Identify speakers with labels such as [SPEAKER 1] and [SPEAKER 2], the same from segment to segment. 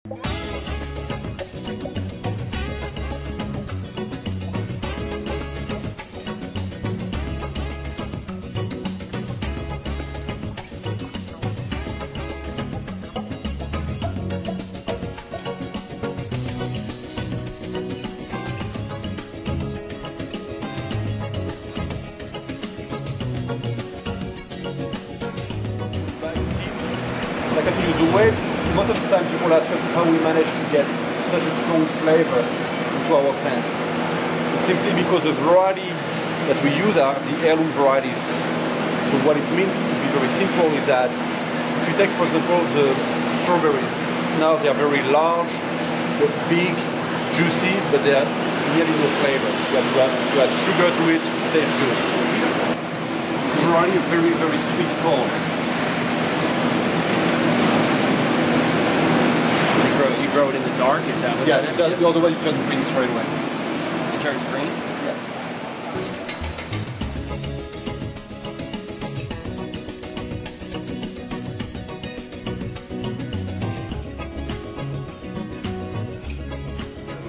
[SPEAKER 1] Like I told you, the way most of the time people ask us how we manage to get such a strong flavor into our plants. It's simply because the varieties that we use are the heirloom varieties. So what it means, to be very simple, is that if you take, for example, the strawberries, now they are very large, they're big, juicy, but they have nearly no flavor. You have to add sugar to it to taste good. It's a variety of very, very sweet corn.
[SPEAKER 2] You grow it in the dark? Is that what
[SPEAKER 1] Yes,
[SPEAKER 2] that is?
[SPEAKER 1] otherwise you turn green straight away.
[SPEAKER 2] It turns green?
[SPEAKER 1] Yes.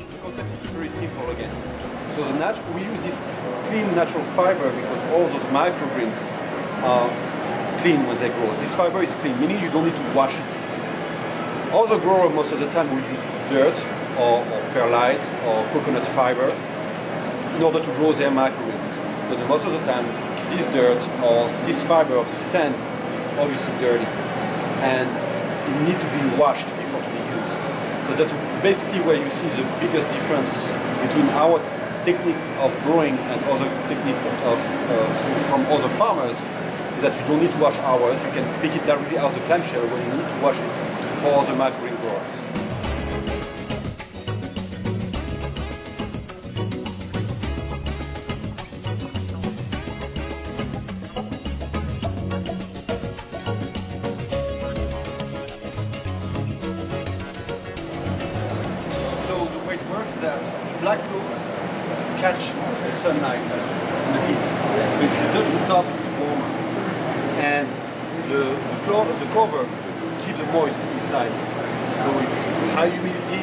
[SPEAKER 1] The concept is very simple again. So we use this clean natural fiber because all those microgreens are clean when they grow. This fiber is clean, meaning you don't need to wash it. Other growers most of the time will use dirt or perlite or coconut fiber in order to grow their microgreens. But most of the time, this dirt or this fiber of sand is obviously dirty and it needs to be washed before to be used. So that's basically where you see the biggest difference between our technique of growing and other technique from other farmers, is that you don't need to wash ours. You can pick it directly out of the clamshell when you need to wash it for the microgreen growers. So the way it works is that the black clothes catch the sunlight and the heat. So if you touch the top, it's warmer. And the cover keeps the moist inside. So it's high humidity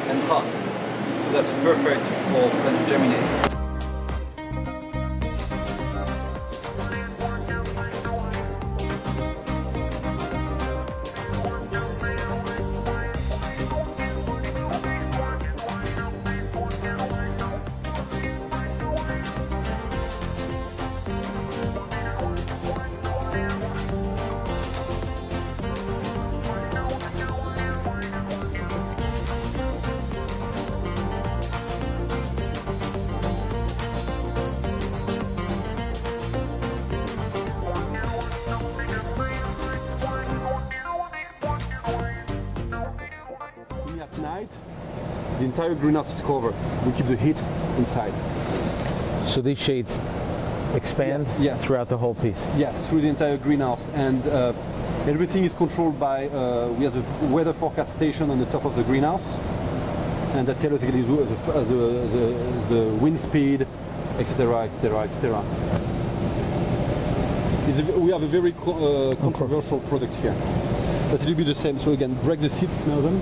[SPEAKER 1] and hot. So that's perfect for plant to germinate. At night, the entire greenhouse is covered. We keep the heat inside.
[SPEAKER 3] So these shades expand
[SPEAKER 1] Yes.
[SPEAKER 3] throughout the whole piece?
[SPEAKER 1] Yes, through the entire greenhouse. And everything is controlled by, we have the weather forecast station on the top of the greenhouse. And that tells us the wind speed, etc., etc., etc. We have a very controversial product here. That's a little bit the same. So again, break the seeds, smell them.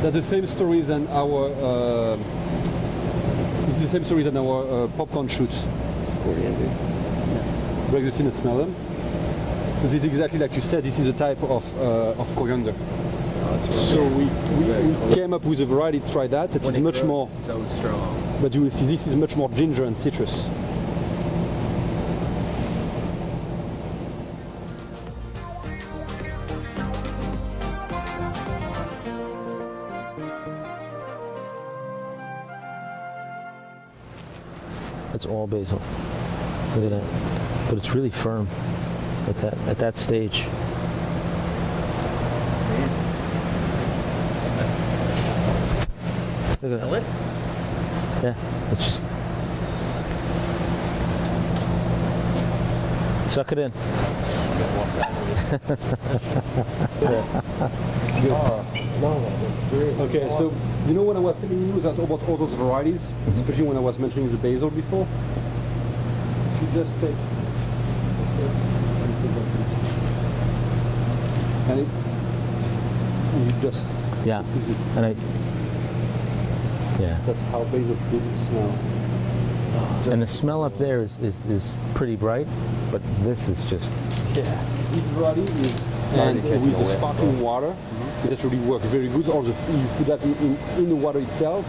[SPEAKER 1] That's the same story than our. This is the same story than our popcorn shoots. It's coriander. Yeah. Break the seed and smell them. So this is exactly like you said. This is a type of coriander. So we came up with a variety to try that. It is much more.
[SPEAKER 2] It's so strong.
[SPEAKER 1] But you will see this is much more ginger and citrus.
[SPEAKER 3] That's all basil. Look at that. But it's really firm at that stage. Look at
[SPEAKER 2] Smell it?
[SPEAKER 3] Yeah, it's just suck it in.
[SPEAKER 1] Okay, so you know when I was telling you that about all those varieties, especially when I was mentioning the basil before, if you just take and you
[SPEAKER 4] just
[SPEAKER 3] Yeah. And I. Yeah.
[SPEAKER 4] that's how basil should smell.
[SPEAKER 3] And the smell up there is pretty bright, but this is just.
[SPEAKER 4] Yeah, this body is and with the sparkling water, it actually works very good. Or you put that in the water itself,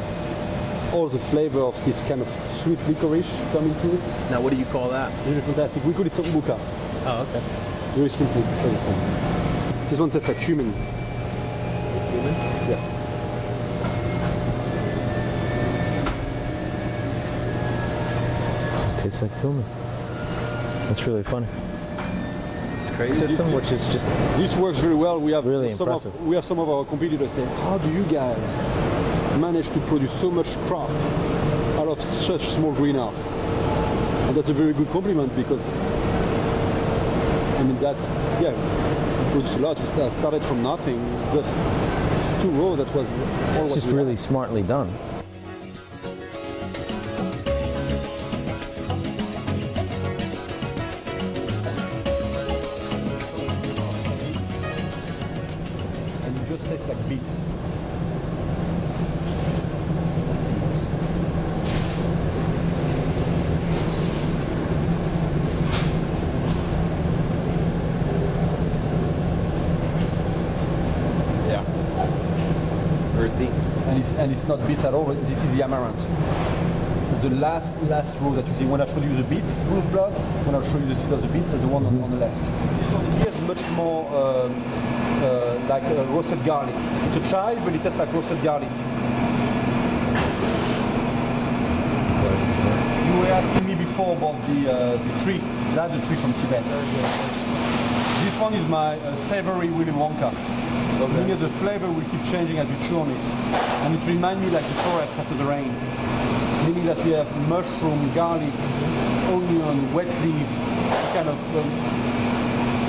[SPEAKER 4] all the flavor of this kind of sweet licorice coming to it.
[SPEAKER 2] Now, what do you call that?
[SPEAKER 4] Really fantastic. We call it sambuca.
[SPEAKER 2] Oh, okay.
[SPEAKER 4] Very simple for this one. This one tastes like cumin.
[SPEAKER 2] Cumin?
[SPEAKER 4] Yeah.
[SPEAKER 3] Tastes like cumin. That's really funny.
[SPEAKER 2] It's crazy.
[SPEAKER 3] System, which is just.
[SPEAKER 4] This works very well. We have
[SPEAKER 3] Really
[SPEAKER 4] some
[SPEAKER 3] impressive.
[SPEAKER 4] we have some of our competitors saying, how do you guys manage to produce so much crop out of such small greenhouse? And that's a very good compliment because I mean that's we produce a lot. We started from nothing, just 2 rows. That was all
[SPEAKER 3] It's
[SPEAKER 4] what
[SPEAKER 3] just
[SPEAKER 4] we
[SPEAKER 3] really
[SPEAKER 4] had.
[SPEAKER 3] smartly done.
[SPEAKER 1] And it just tastes like beets. Yeah.
[SPEAKER 2] Earthy.
[SPEAKER 1] And it's not beets at all. This is the amaranth. The last row that you see. When I show you the beets, rose blood, when I show you the seed of the beets, that's the one on the left. This one here is much more like roasted garlic. It's a chive, but it tastes like roasted garlic. You were asking me before about the tree. That's the tree from Tibet. This one is my savory Willy Wonka. Meaning the flavor will keep changing as you chew on it. And it reminds me like the forest after the rain. Meaning that you have mushroom, garlic, onion, wet leaf, kind of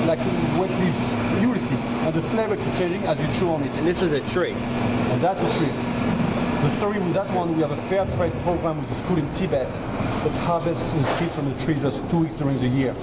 [SPEAKER 1] like wet leaf, you will see. And the flavor keeps changing as you chew on it.
[SPEAKER 2] And this is a tree.
[SPEAKER 1] And that's a tree. The story with that one, we have a fair trade program with a school in Tibet that harvests the seeds from the tree just 2 weeks during the year.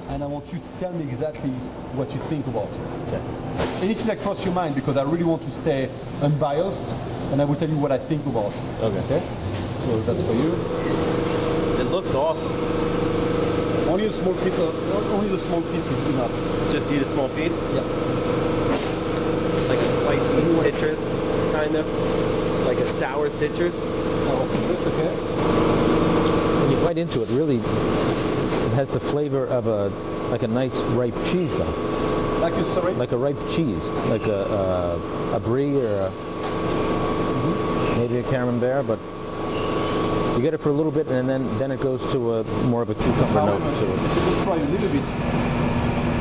[SPEAKER 1] And I want you to tell me exactly what you think about it.
[SPEAKER 3] Okay.
[SPEAKER 1] Anything that crosses your mind, because I really want to stay unbiased, and I will tell you what I think about it.
[SPEAKER 3] Okay.
[SPEAKER 1] So that's for you.
[SPEAKER 2] It looks awesome.
[SPEAKER 1] Only a small piece is enough.
[SPEAKER 2] Just eat a small piece.
[SPEAKER 1] Yeah.
[SPEAKER 2] Like a spicy citrus, kind of. Like a sour citrus.
[SPEAKER 1] Sour citrus, okay.
[SPEAKER 3] When you bite into it, really, it has the flavor of like a nice ripe cheese, though.
[SPEAKER 1] Like a sorry?
[SPEAKER 3] Like a ripe cheese, like a brie or maybe a camembert, but you get it for a little bit, and then it goes to a more of a cucumber note to it.
[SPEAKER 1] Just try a little bit.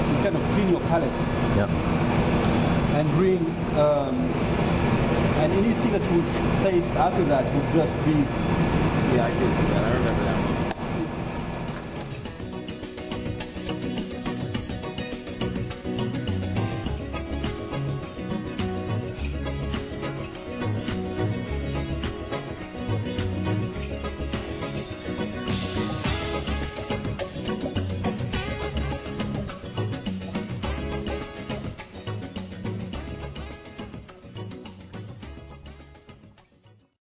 [SPEAKER 1] You kind of clean your palate
[SPEAKER 3] Yeah.
[SPEAKER 1] and bring, and anything that you would taste after that would just be.
[SPEAKER 2] Yeah, I tasted that. I remember that one.